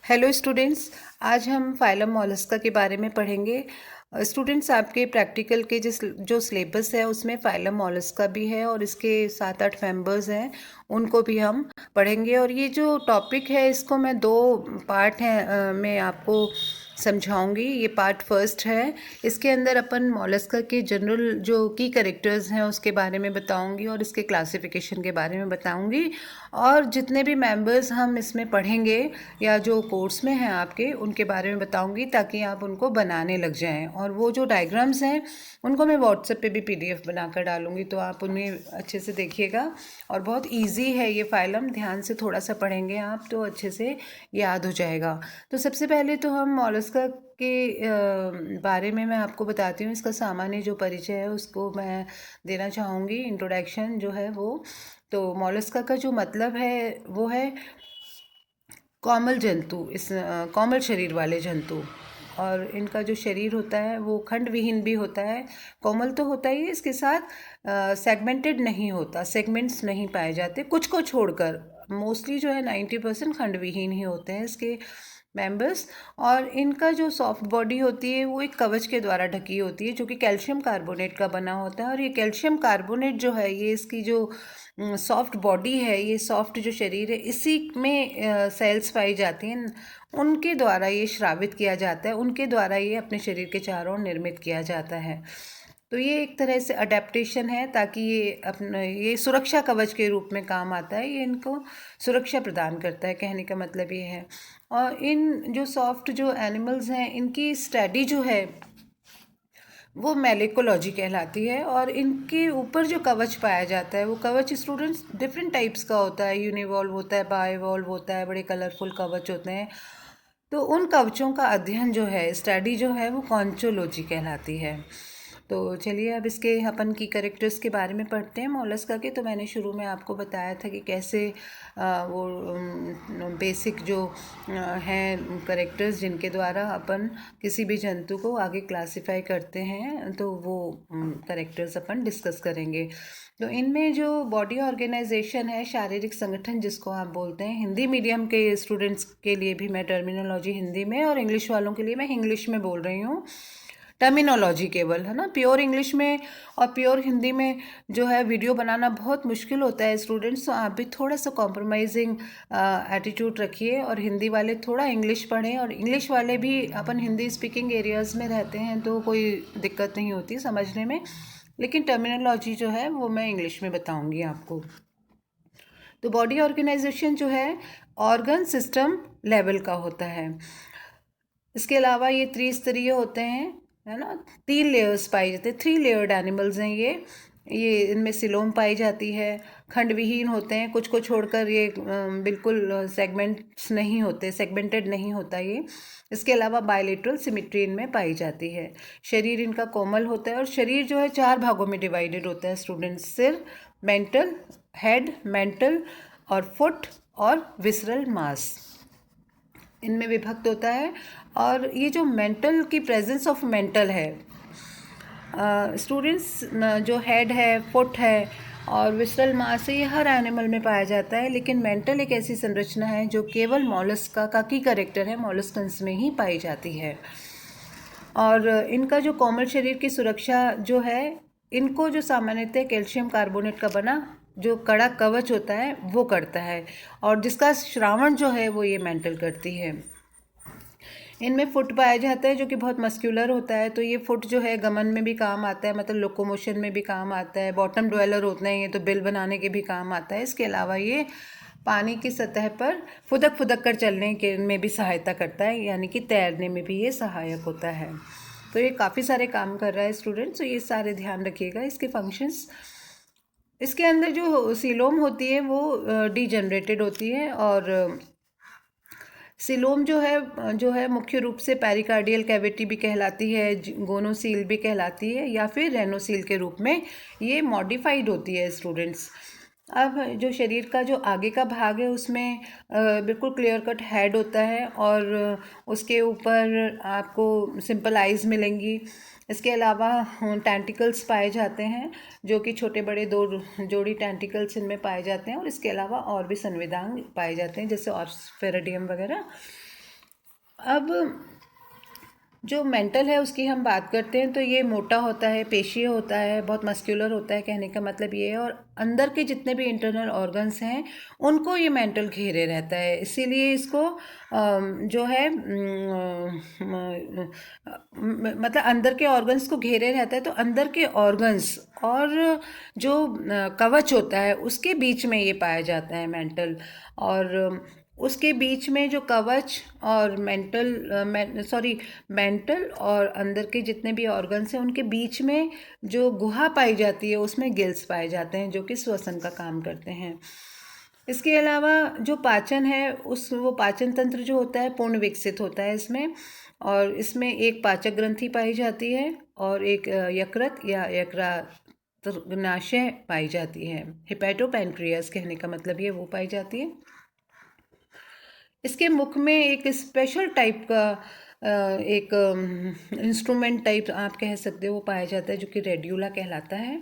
Hello students, आज हम phylum Mollusca के बारे में पढ़ेंगे। स्टूडेंट्स, आपके प्रैक्टिकल के जो सिलेबस है उसमें फाइलम मॉलस्का भी है और इसके 7-8 मेंबर्स हैं, उनको भी हम पढ़ेंगे। और ये जो टॉपिक है इसको मैं दो पार्ट हैं में आपको समझाऊंगी। ये पार्ट फर्स्ट है। इसके अंदर अपन मॉलस्का के जनरल जो की कैरेक्टर्स हैं उसके बारे में बताऊंगी और इसके क्लासिफिकेशन के बारे में बताऊंगी। और जितने भी मेंबर्स हम इसमें पढ़ेंगे या जो कोर्स में हैं आपके, उनके बारे में बताऊंगी ताकि आप उनको बनाने लग जाएं। और वो जो डायग्राम्स हैं उनको मैं व्हाट्सएप पे भी पीडीएफ बनाकर डालूंगी, तो आप उन्हें अच्छे से देखिएगा। और बहुत इजी है ये फाइलम, ध्यान से थोड़ा सा पढ़ेंगे आप तो अच्छे से याद हो जाएगा। तो सबसे पहले तो हम मॉलस्का के बारे में मैं आपको बताती हूँ। इसका सामान्य जो परिचय है उसको मैं देना चाहूँगी, इंट्रोडक्शन जो है वो। तो मॉलस्का का जो मतलब है वो है कोमल जंतु, कोमल शरीर वाले जंतु। और इनका जो शरीर होता है वो खंड विहीन भी होता है। कोमल तो होता ही है, इसके साथ सेगमेंटेड नहीं होता, सेगमेंट्स नहीं पाए जाते, कुछ को छोड़कर। मोस्टली जो है 90% खंड विहीन ही होते हैं इसके मेंबर्स। और इनका जो सॉफ्ट बॉडी होती है वो एक कवच के द्वारा ढकी होती है जो कि कैल्शियम कार्बोनेट का बना होता है। और ये कैल्शियम कार्बोनेट जो है, ये इसकी जो सॉफ्ट बॉडी है, ये सॉफ्ट जो शरीर है, इसी में सेल्स पाई जाती हैं। उनके द्वारा ये श्रावित किया जाता है, उनके द्वारा ये अपने शरीर के चारों ओर निर्मित किया जाता है। तो ये एक तरह से अडेप्टेशन है ताकि ये सुरक्षा कवच के रूप में काम आता है। ये इनको सुरक्षा प्रदान करता है, कहने का मतलब ये है। और इन जो सॉफ्ट जो एनिमल्स हैं, इनकी स्टडी जो है वो मेलेकोलॉजी कहलाती है। और इनके ऊपर जो कवच पाया जाता है वो कवच स्टूडेंट्स डिफरेंट टाइप्स का होता है। यूनिवॉल्व होता है, बाइवॉल्व होता है, बड़े कलरफुल कवच होते हैं। तो उन कवचों का अध्ययन जो है, स्टडी जो है, वो कॉन्चोलॉजी कहलाती है। तो चलिए अब इसके अपन की कैरेक्टर्स के बारे में पढ़ते हैं मोलस्का के। तो मैंने शुरू में आपको बताया था कि कैसे वो बेसिक जो हैं कैरेक्टर्स जिनके द्वारा अपन किसी भी जंतु को आगे क्लासिफाई करते हैं, तो वो कैरेक्टर्स अपन डिस्कस करेंगे। तो इनमें जो बॉडी ऑर्गेनाइजेशन है, शारीरिक संगठन जिसको आप बोलते हैं, हिंदी मीडियम के स्टूडेंट्स के लिए भी मैं टर्मिनोलॉजी हिंदी में और इंग्लिश वालों के लिए मैं इंग्लिश में बोल रही हूँ। टर्मिनोलॉजी केवल है ना, प्योर इंग्लिश में और प्योर हिंदी में जो है वीडियो बनाना बहुत मुश्किल होता है स्टूडेंट्स। तो आप भी थोड़ा सा कॉम्प्रोमाइजिंग एटीट्यूड रखिए और हिंदी वाले थोड़ा इंग्लिश पढ़ें। और इंग्लिश वाले भी, अपन हिंदी स्पीकिंग एरियाज़ में रहते हैं तो कोई दिक्कत नहीं होती समझने में, लेकिन टर्मिनोलॉजी जो है वो मैं इंग्लिश में बताऊंगी आपको। तो बॉडी ऑर्गेनाइजेशन जो है ऑर्गन सिस्टम लेवल का होता है। इसके अलावा ये त्रिस्तरीय होते हैं, है ना, 3 लेयर्स पाई जाती है, 3 लेयर्ड एनिमल्स हैं ये इनमें सिलोम पाई जाती है। खंडविहीन होते हैं, कुछ को छोड़कर ये बिल्कुल सेगमेंट्स नहीं होते, सेगमेंटेड नहीं होता ये। इसके अलावा बायलेटरल सिमिट्री इनमें पाई जाती है। शरीर इनका कोमल होता है और शरीर जो है 4 भागों में डिवाइडेड होता है स्टूडेंट्स। सिर, मेंटल, हेड, मेंटल और फुट और विसरल मास इनमें विभक्त होता है। और ये जो मेंटल की प्रेजेंस ऑफ मेंटल है स्टूडेंट्स, जो हेड है, फुट है और विसरल मास है, ये हर एनिमल में पाया जाता है। लेकिन मेंटल एक ऐसी संरचना है जो केवल मॉलस्का का की कैरेक्टर है, मॉलस्कन्स में ही पाई जाती है। और इनका जो कोमल शरीर की सुरक्षा जो है, इनको जो सामान्यतः कैल्शियम कार्बोनेट का बना जो कड़ा कवच होता है वो करता है, और जिसका श्रावण जो है वो ये मेंटल करती है। इनमें फुट पाया जाता है जो कि बहुत मस्क्यूलर होता है। तो ये फुट जो है गमन में भी काम आता है, मतलब लोकोमोशन में भी काम आता है। बॉटम ड्वेलर होते हैं ये, तो बिल बनाने के भी काम आता है। इसके अलावा ये पानी की सतह पर फुदक फुदक कर चलने के में भी सहायता करता है, यानी कि तैरने में भी ये सहायक होता है। तो ये काफ़ी सारे काम कर रहा है स्टूडेंट्स, तो ये सारे ध्यान रखिएगा इसके फंक्शंस। इसके अंदर जो सीलोम होती है वो डीजनरेटेड होती है। और सिलोम जो है मुख्य रूप से पेरिकार्डियल कैविटी भी कहलाती है, गोनोसील भी कहलाती है, या फिर रेनोसील के रूप में ये मॉडिफाइड होती है स्टूडेंट्स। अब जो शरीर का जो आगे का भाग है उसमें बिल्कुल क्लियर कट हेड होता है और उसके ऊपर आपको सिंपल आइज़ मिलेंगी। इसके अलावा टेंटिकल्स पाए जाते हैं जो कि छोटे बड़े 2 जोड़ी टेंटिकल्स इनमें पाए जाते हैं। और इसके अलावा और भी संविधान पाए जाते हैं जैसे ऑस्फेरिडियम वगैरह। अब जो मेंटल है उसकी हम बात करते हैं तो ये मोटा होता है, पेशीय होता है, बहुत मस्कुलर होता है, कहने का मतलब ये है। और अंदर के जितने भी इंटरनल ऑर्गन्स हैं उनको ये मेंटल घेरे रहता है, इसीलिए इसको जो है मतलब अंदर के ऑर्गन्स को घेरे रहता है। तो अंदर के ऑर्गन्स और जो कवच होता है उसके बीच में ये पाया जाता है मेंटल। और उसके बीच में जो कवच और मेंटल और अंदर के जितने भी ऑर्गन्स हैं उनके बीच में जो गुहा पाई जाती है उसमें गिल्स पाए जाते हैं जो कि श्वसन का काम करते हैं। इसके अलावा जो पाचन है वो पाचन तंत्र जो होता है पूर्ण विकसित होता है इसमें। और इसमें एक पाचक ग्रंथि पाई जाती है और एक यकृत या यकृताशय पाई जाती है। हिपैटोपैंक्रियास कहने का मतलब ये वो पाई जाती है। इसके मुख में एक स्पेशल टाइप का एक इंस्ट्रूमेंट टाइप आप कह सकते हो वो पाया जाता है जो कि रेड्यूला कहलाता है।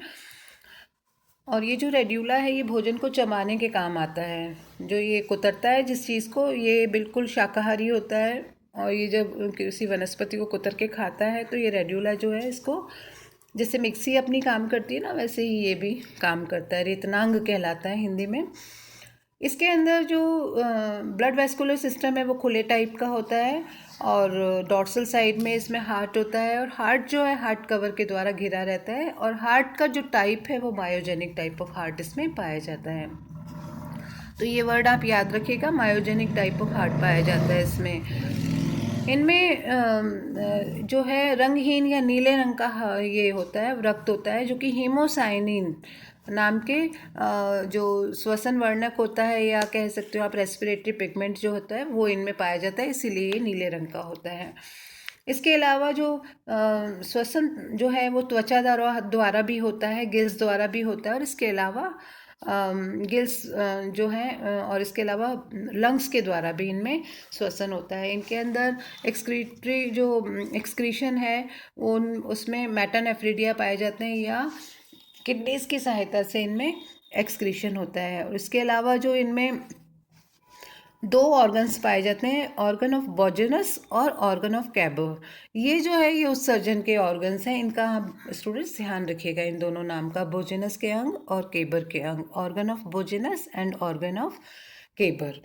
और ये जो रेड्यूला है ये भोजन को चबाने के काम आता है। जो ये कुतरता है जिस चीज़ को, ये बिल्कुल शाकाहारी होता है और ये जब किसी वनस्पति को कुतर के खाता है तो ये रेड्यूला जो है इसको, जैसे मिक्सी अपनी काम करती है ना वैसे ही ये भी काम करता है। रेतनांग कहलाता है हिंदी में। इसके अंदर जो ब्लड वेस्कुलर सिस्टम है वो खुले टाइप का होता है और डॉर्सल साइड में इसमें हार्ट होता है। और हार्ट जो है हार्ट कवर के द्वारा घिरा रहता है। और हार्ट का जो टाइप है वो मायोजेनिक टाइप ऑफ हार्ट इसमें पाया जाता है। तो ये वर्ड आप याद रखिएगा, मायोजेनिक टाइप ऑफ हार्ट पाया जाता है इसमें। इनमें जो है रंगहीन या नीले रंग का ये होता है, रक्त होता है जो कि हीमोसाइनिन नाम के जो श्वसन वर्णक होता है या कह सकते हो आप रेस्पिरेटरी पिगमेंट जो होता है वो इनमें पाया जाता है, इसीलिए ये नीले रंग का होता है। इसके अलावा जो श्वसन जो है वो त्वचा द्वारा भी होता है, गिल्स द्वारा भी होता है। और इसके अलावा गिल्स जो है और इसके अलावा लंग्स के द्वारा भी इनमें श्वसन होता है। इनके अंदर एक्सक्रीटरी जो एक्सक्रीशन है उसमें मेटानेफ्रिडिया पाए जाते हैं या किडनीज की सहायता से इनमें एक्सक्रीशन होता है। और इसके अलावा जो इनमें दो ऑर्गन्स पाए जाते हैं, ऑर्गन ऑफ बॉजेनस और ऑर्गन ऑफ कैबर। ये जो है ये उत्सर्जन के ऑर्गन्स हैं, इनका आप स्टूडेंट्स ध्यान रखिएगा इन दोनों नाम का, बोजेनस के अंग और केबर के अंग, ऑर्गन ऑफ बोजेनस एंड ऑर्गन ऑफ केबर।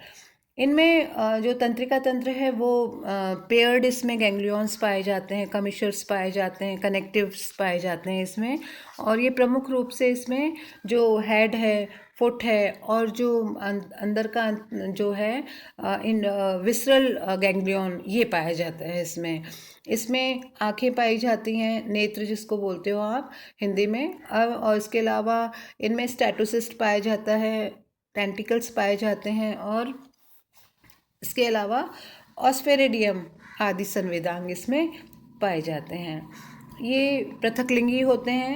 इनमें जो तंत्रिका तंत्र है वो पेयर्ड इसमें गैंग्लियॉन्स पाए जाते हैं, कमिशर्स पाए जाते हैं, कनेक्टिव्स पाए जाते हैं इसमें। और ये प्रमुख रूप से इसमें जो हेड है, फुट है और जो अंदर का जो है इन विसरल गैंग्लियन ये पाया जाता है इसमें। इसमें आंखें पाई जाती हैं, नेत्र जिसको बोलते हो आप हिंदी में। और इसके अलावा इनमें स्टैटोसिस्ट पाया जाता है, टेंटिकल्स पाए जाते हैं और इसके अलावा ऑस्फेरिडियम आदि संवेदांग इसमें पाए जाते हैं। ये पृथकलिंगी होते हैं,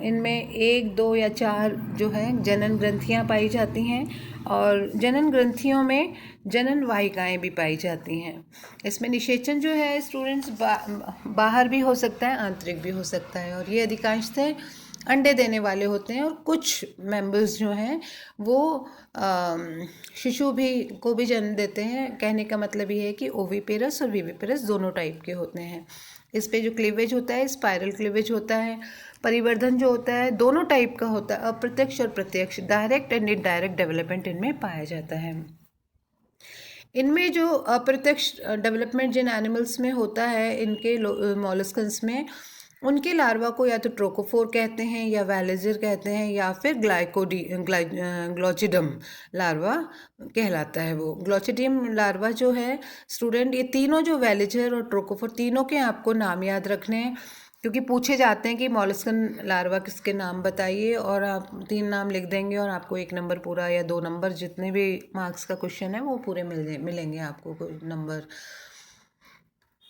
इनमें एक दो या चार जो है जनन ग्रंथियां पाई जाती हैं और जनन ग्रंथियों में जनन वाहिकाएं भी पाई जाती हैं। इसमें निषेचन जो है स्टूडेंट्स बाहर भी हो सकता है, आंतरिक भी हो सकता है। और ये अधिकांशतः अंडे देने वाले होते हैं और कुछ मेंबर्स जो हैं वो शिशु भी को भी जन्म देते हैं। कहने का मतलब ये है कि ओविपेरस और विविपेरस दोनों टाइप के होते हैं। इस पे जो क्लीवेज होता है स्पाइरल क्लीवेज होता है। परिवर्धन जो होता है दोनों टाइप का होता है, अप्रत्यक्ष और प्रत्यक्ष, डायरेक्ट एंड इनडायरेक्ट डेवलपमेंट इनमें पाया जाता है। इनमें जो अप्रत्यक्ष डेवलपमेंट जिन एनिमल्स में होता है, इनके मॉलस्कन्स में, उनके लार्वा को या तो ट्रोकोफोर कहते हैं या वैलेजर कहते हैं या फिर ग्लोचिडम लार्वा कहलाता है। वो ग्लोचिडियम लार्वा जो है स्टूडेंट, ये तीनों जो वैलेजर और ट्रोकोफोर तीनों के आपको नाम याद रखने हैं क्योंकि पूछे जाते हैं कि मॉलस्कन लार्वा किसके नाम बताइए और आप 3 नाम लिख देंगे और आपको 1 नंबर पूरा या 2 नंबर जितने भी मार्क्स का क्वेश्चन है वो पूरे मिलेंगे आपको कोई नंबर।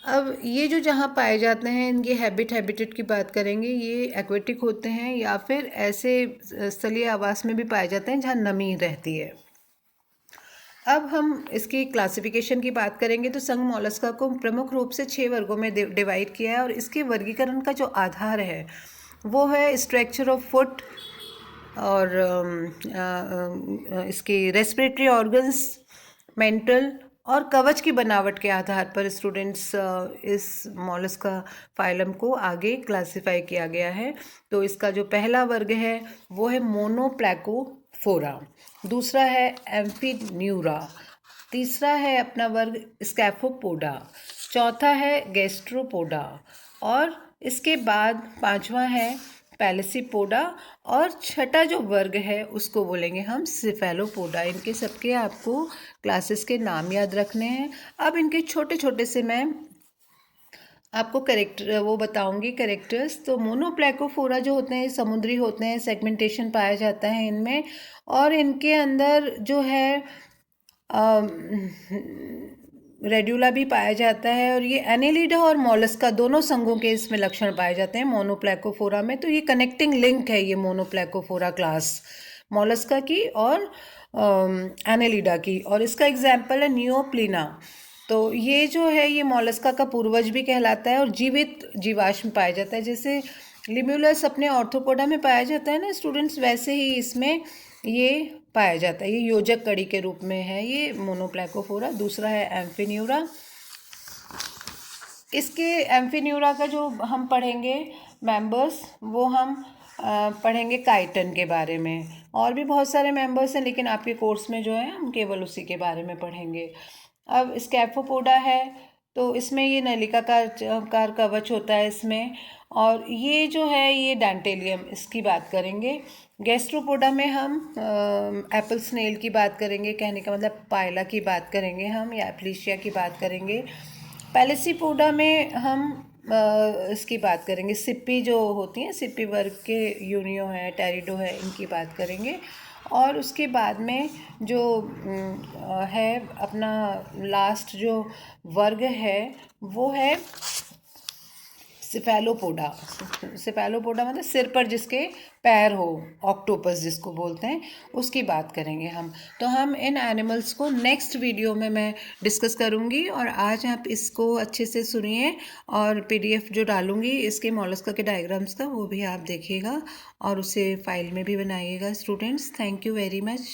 अब ये जो जहाँ पाए जाते हैं इनकी हैबिटेट की बात करेंगे, ये एक्वेटिक होते हैं या फिर ऐसे स्थलीय आवास में भी पाए जाते हैं जहाँ नमी रहती है। अब हम इसकी क्लासिफिकेशन की बात करेंगे तो संघ मोलस्का को प्रमुख रूप से 6 वर्गों में डिवाइड किया है और इसके वर्गीकरण का जो आधार है वो है स्ट्रक्चर ऑफ फुट और इसकी रेस्पिरेटरी ऑर्गन्स, मेंटल और कवच की बनावट के आधार पर स्टूडेंट्स इस मॉलस्का फाइलम को आगे क्लासिफाई किया गया है। तो इसका जो पहला वर्ग है वो है मोनोप्लैकोफोरा, दूसरा है एम्फीन्यूरा, तीसरा है अपना वर्ग स्कैफोपोडा, चौथा है गैस्ट्रोपोडा और इसके बाद पांचवा है पैलेसीपोडा और छठा जो वर्ग है उसको बोलेंगे हम सिफेलोपोडा। इनके सबके आपको क्लासेस के नाम याद रखने हैं। अब इनके छोटे छोटे से मैं आपको करेक्टर वो बताऊंगी करेक्टर्स। तो मोनोप्लैकोफोरा जो होते हैं समुद्री होते हैं, सेगमेंटेशन पाया जाता है इनमें और इनके अंदर जो है रेड्यूला भी पाया जाता है और ये एनेलिडा और मॉलस्का दोनों संघों के इसमें लक्षण पाए जाते हैं मोनोप्लैकोफोरा में। तो ये कनेक्टिंग लिंक है ये मोनोप्लैकोफोरा क्लास मॉलस्का की और एनेलिडा की। और इसका एग्जाम्पल है नियोप्लिना। तो ये जो है ये मॉलस्का का पूर्वज भी कहलाता है और जीवित जीवाश्म पाया जाता है। जैसे लिम्यूलस अपने ऑर्थोपोडा में पाया जाता है ना स्टूडेंट्स, वैसे ही इसमें ये पाया जाता है। ये योजक कड़ी के रूप में है ये मोनोप्लैकोफोरा। दूसरा है एम्फीन्यूरा। इसके एम्फीन्यूरा का जो हम पढ़ेंगे मेंबर्स वो हम पढ़ेंगे काइटन के बारे में। और भी बहुत सारे मेंबर्स हैं लेकिन आपके कोर्स में जो है हम केवल उसी के बारे में पढ़ेंगे। अब स्कैफोपोडा है तो इसमें ये नलिकाकार कवच होता है इसमें, और ये जो है ये डेंटेलियम इसकी बात करेंगे। गैस्ट्रोपोडा में हम एप्पल स्नेल की बात करेंगे, कहने का मतलब पायला की बात करेंगे हम, या एप्लीशिया की बात करेंगे। पैलेसीपोडा में हम इसकी बात करेंगे, सिप्पी जो होती हैं सिप्पी वर्ग के यूनियो है, टेरिडो है, इनकी बात करेंगे। और उसके बाद में जो है अपना लास्ट जो वर्ग है वो है सिफेलोपोडा। सिफेलोपोडा मतलब सिर पर जिसके पैर हो, ऑक्टोपस जिसको बोलते हैं, उसकी बात करेंगे हम। तो हम इन एनिमल्स को नेक्स्ट वीडियो में मैं डिस्कस करूँगी और आज आप इसको अच्छे से सुनिए और PDF जो डालूँगी इसके मॉलस्का के डायग्राम्स का वो भी आप देखिएगा और उसे फाइल में भी बनाइएगा students. Thank you very much.